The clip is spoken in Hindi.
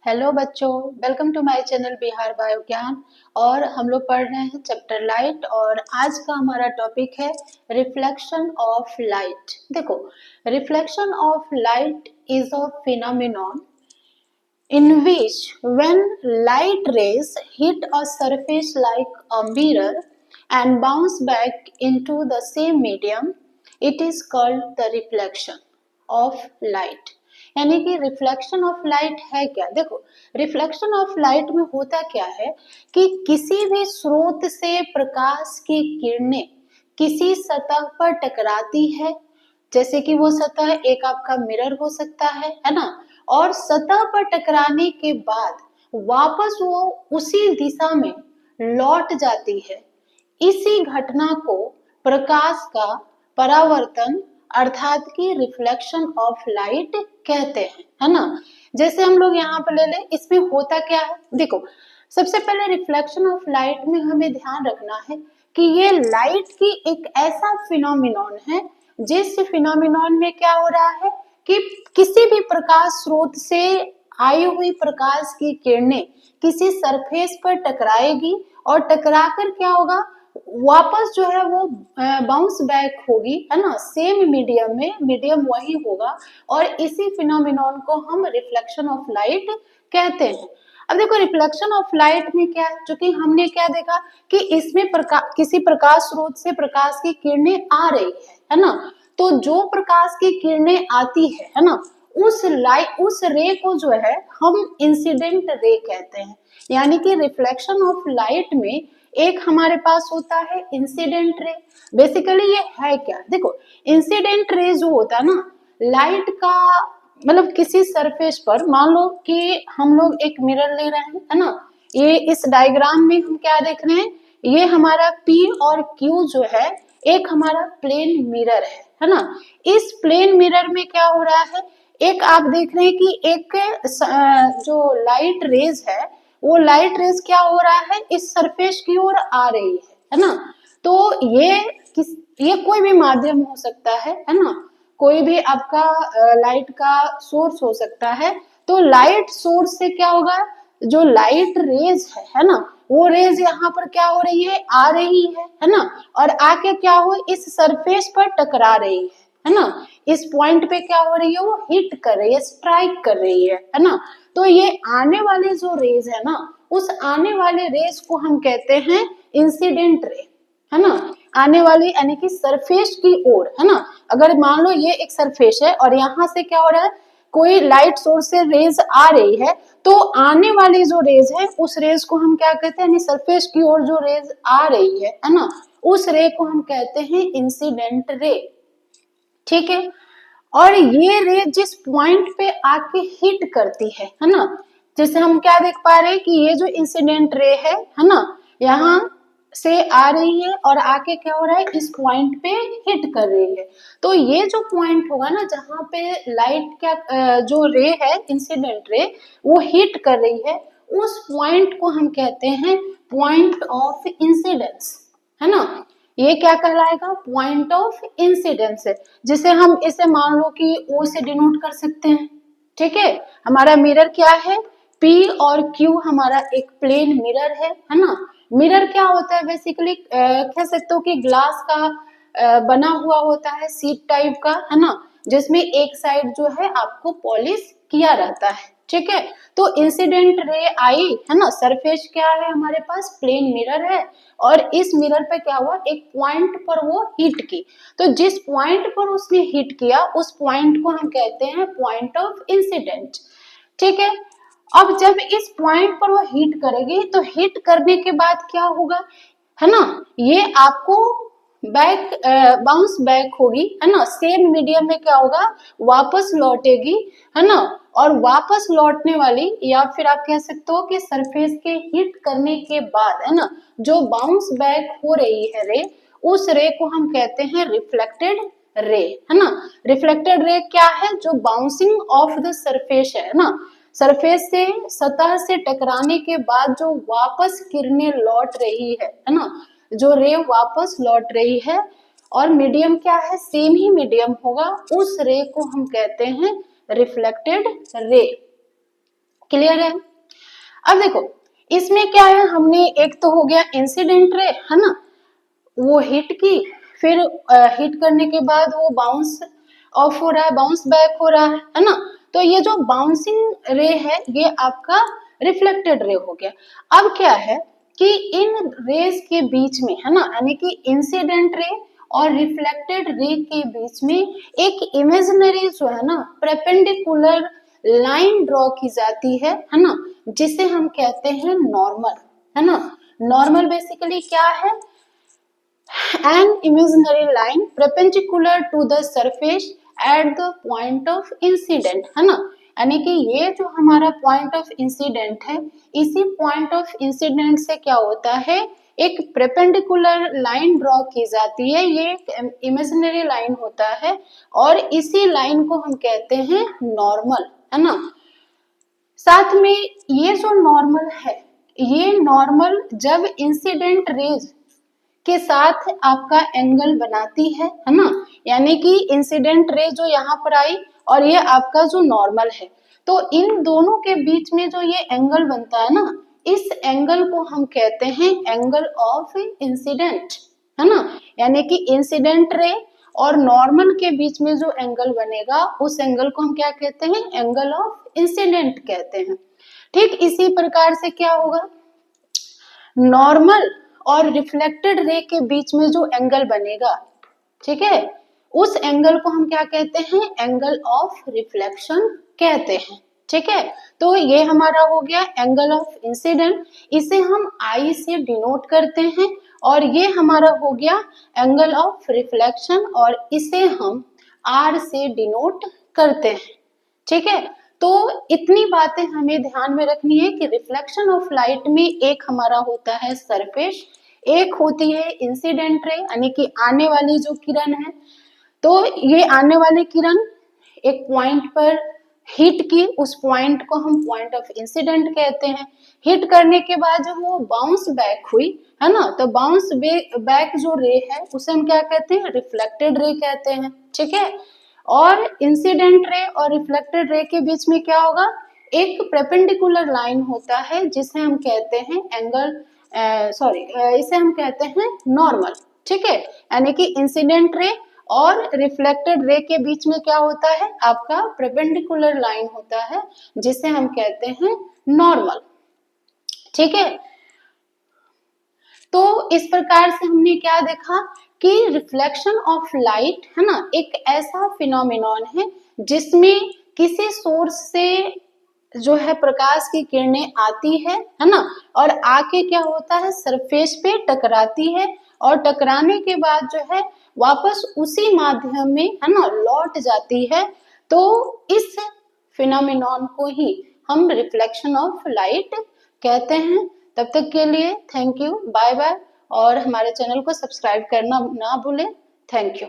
हेलो बच्चों, welcome to my channel Bihar bio Gyan. और हम लोग पढ़ रहे हैं चैप्टर लाइट और आज का हमारा टॉपिक है रिफ्लेक्शन ऑफ लाइट। देखो, reflection of light is a phenomenon in which when light rays hit a surface like a mirror and bounce back into the same medium, it is called the reflection of light। यानी कि रिफ्लेक्शन ऑफ लाइट है क्या? देखो, रिफ्लेक्शन ऑफ लाइट में होता क्या है कि किसी भी स्रोत से प्रकाश की किरणें किसी सतह पर टकराती है। जैसे कि वो सतह एक आपका मिरर हो सकता है ना। और सतह पर टकराने के बाद वापस वो उसी दिशा में लौट जाती है। इसी घटना को प्रकाश का परावर्तन अर्थात कि रिफ्लेक्शन ऑफ लाइट कहते हैं, है ना। जैसे हम लोग यहाँ पर ले लें, इसमें होता क्या है? देखो, सबसे पहले रिफ्लेक्शन ऑफ लाइट में हमें ध्यान रखना है कि ये लाइट की एक ऐसा फिनोमिनॉन है जिस फिनोमिनॉन में क्या हो रहा है कि किसी भी प्रकाश स्रोत से आई हुई प्रकाश की किरणें किसी सरफेस पर टकराएगी और टकराकर क्या होगा, वापस जो है वो बाउंस बैक होगी, है ना, सेम मीडियम में। मीडियम वही होगा और इसी फिनोमिनॉन को हम रिफ्लेक्शन ऑफ लाइट कहते हैं। अब देखो, रिफ्लेक्शन ऑफ लाइट में क्या है, चूंकि हमने क्या देखा कि इसमें किसी प्रकाश स्रोत से प्रकाश की किरणें आ रही है ना। तो जो प्रकाश की किरणें आती है ना, उस रे को जो है हम इंसिडेंट रे कहते हैं। यानी कि रिफ्लेक्शन ऑफ लाइट में एक हमारे पास होता है इंसिडेंट रे। बेसिकली ये है क्या? देखो, इंसिडेंट रे जो होता है ना, लाइट का मतलब किसी सरफेस पर, मान लो कि हम लोग एक मिरर ले रहे हैं, है ना। ये इस डायग्राम में हम क्या देख रहे हैं, ये हमारा P और Q जो है एक हमारा प्लेन मिरर है ना। इस प्लेन मिरर में क्या हो रहा है, एक आप देख रहे हैं कि एक जो लाइट रेज है, वो लाइट रेज क्या हो रहा है, इस सरफेस की ओर आ रही है ना। तो ये कोई भी माध्यम हो सकता है ना। कोई भी आपका लाइट का सोर्स हो सकता है। तो लाइट सोर्स से क्या होगा, जो लाइट रेज है ना, वो रेज यहाँ पर क्या हो रही है, आ रही है ना। और आके क्या हो, इस सरफेस पर टकरा रही है ना। इस पॉइंट पे क्या हो रही है, वो हिट कर रही है, स्ट्राइक कर रही है ना। तो ये आने वाले जो रेज है ना, उस आने वाले रेज को हम कहते हैं इंसिडेंट रे, है ना। आने वाली यानी कि सरफेस की ओर, है ना। अगर मान लो ये एक सरफेस है और यहाँ से क्या हो रहा है, कोई लाइट सोर्स से रेज आ रही है, तो आने वाली जो रेज है उस रेज को हम क्या कहते हैं, यानी सरफेस की ओर जो रेज आ रही है ना, उस रे को हम कहते हैं इंसिडेंट रे। ठीक है। और ये रे जिस पॉइंट पे आके हिट करती है ना, जैसे हम क्या देख पा रहे हैं कि ये जो इंसिडेंट रे है ना, यहाँ से आ रही है और आके क्या हो रहा है, इस पॉइंट पे हिट कर रही है। तो ये जो पॉइंट होगा ना, जहाँ पे लाइट क्या जो रे है इंसिडेंट रे, वो हिट कर रही है, उस पॉइंट को हम कहते हैं पॉइंट ऑफ इंसिडेंस, है ना। ये क्या कहलाएगा, पॉइंट ऑफ इंसिडेंस है। जिसे हम इसे मान लो कि O से डिनोट कर सकते हैं। ठीक है। हमारा मिरर क्या है, P और Q हमारा एक प्लेन मिरर है ना। मिरर क्या होता है, बेसिकली कह सकते हो कि ग्लास का बना हुआ होता है, सीट टाइप का, है ना, जिसमें एक साइड जो है आपको पॉलिश किया रहता है। ठीक है। तो इंसिडेंट रे आई, है ना, सरफेस क्या है हमारे पास, प्लेन मिरर है, और इस मिरर पे क्या हुआ, एक पॉइंट पर वो हिट की। तो जिस पॉइंट पर उसने हिट किया, उस पॉइंट को हम कहते हैं पॉइंट ऑफ इंसिडेंट। ठीक है। अब जब इस पॉइंट पर वो हिट करेगी, तो हिट करने के बाद क्या होगा, है ना, ये आपको बैक बाउंस बैक होगी, है ना, सेम मीडियम में क्या होगा, वापस लौटेगी, है ना। और वापस लौटने वाली, या फिर आप कह सकते हो कि सरफेस के हिट करने के बाद, है ना, जो बाउंस बैक हो रही है रे, उस रे को हम कहते हैं रिफ्लेक्टेड रे, है ना। रिफ्लेक्टेड रे क्या है, जो बाउंसिंग ऑफ द सरफेस है ना, सरफेस से सतह से टकराने के बाद जो वापस किरणें लौट रही है ना, जो रे वापस लौट रही है, और मीडियम क्या है, सेम ही मीडियम होगा, उस रे को हम कहते हैं रिफ्लेक्टेड रे। क्लियर है? अब देखो इसमें क्या है, हमने एक तो हो गया इंसिडेंट रे, है ना, वो हिट की, फिर हिट करने के बाद वो बाउंस ऑफ हो रहा है, बाउंस बैक हो रहा है ना। तो ये जो बाउंसिंग रे है ये आपका रिफ्लेक्टेड रे हो गया। अब क्या है कि इन रेज के बीच में, है ना, यानी कि इंसिडेंट रे और रिफ्लेक्टेड रे के बीच में एक इमेजिनरी जो है ना परपेंडिकुलर लाइन ड्रॉ की जाती है ना, जिसे हम कहते हैं नॉर्मल, है ना। नॉर्मल बेसिकली क्या है, an imaginary line perpendicular to the surface at the point of incident, है ना। यानी कि ये जो हमारा पॉइंट ऑफ इंसिडेंट है, इसी पॉइंट ऑफ इंसिडेंट से क्या होता है, एक परपेंडिकुलर लाइन ड्रॉ की जाती है, ये एक इमेजिनरी लाइन होता है और इसी लाइन को हम कहते हैं नॉर्मल, है ना। साथ में ये जो नॉर्मल है, ये नॉर्मल जब इंसिडेंट रेज के साथ आपका एंगल बनाती है ना, यानी कि इंसिडेंट रे जो यहाँ पर आई और ये आपका जो नॉर्मल है, तो इन दोनों के बीच में जो ये एंगल बनता है ना, इस एंगल को हम कहते हैं एंगल ऑफ इंसिडेंट, है ना। यानी कि इंसिडेंट रे और नॉर्मल के बीच में जो एंगल बनेगा उस एंगल को हम क्या कहते हैं, एंगल ऑफ इंसिडेंट कहते हैं। ठीक इसी प्रकार से क्या होगा, नॉर्मल और रिफ्लेक्टेड रे के बीच में जो एंगल बनेगा, ठीक है, उस एंगल को हम क्या कहते हैं, एंगल ऑफ रिफ्लेक्शन कहते हैं। ठीक है, तो ये हमारा हो गया एंगल ऑफ इंसिडेंट, इसे हम आई से डिनोट करते हैं, और ये हमारा हो गया एंगल ऑफ रिफ्लेक्शन और इसे हम आर से डिनोट करते हैं। ठीक है, तो इतनी बातें हमें ध्यान में रखनी है कि रिफ्लेक्शन ऑफ लाइट में एक हमारा होता है सरफेस, एक होती है इंसिडेंट रे यानी कि आने वाली जो किरण है, तो ये आने वाली किरण एक पॉइंट पर हिट की, उस पॉइंट को हम पॉइंट ऑफ इंसिडेंट कहते हैं। हिट करने के बाद जब वो बाउंस बैक हुई, है ना, तो बाउंस बैक जो रे है उसे हम क्या कहते हैं, रिफ्लेक्टेड रे कहते हैं। ठीक है, और इंसिडेंट रे और रिफ्लेक्टेड रे के बीच में क्या होगा, एक परपेंडिकुलर लाइन होता है जिसे हम कहते हैं एंगल इसे हम कहते हैं नॉर्मल। ठीक है, यानी कि इंसिडेंट रे और रिफ्लेक्टेड रे के बीच में क्या होता है, आपका परपेंडिकुलर लाइन होता है जिसे हम कहते हैं नॉर्मल। ठीक है, तो इस प्रकार से हमने क्या देखा कि रिफ्लेक्शन ऑफ लाइट, है ना, एक ऐसा फिनोमिनॉन है जिसमें किसी सोर्स से जो है प्रकाश की किरणें आती है ना, और आके क्या होता है, सरफेस पे टकराती है, और टकराने के बाद जो है वापस उसी माध्यम में, है ना, लौट जाती है। तो इस फिनोमिनॉन को ही हम रिफ्लेक्शन ऑफ लाइट कहते हैं। तब तक के लिए थैंक यू, बाय बाय, और हमारे चैनल को सब्सक्राइब करना ना भूलें। Thank you.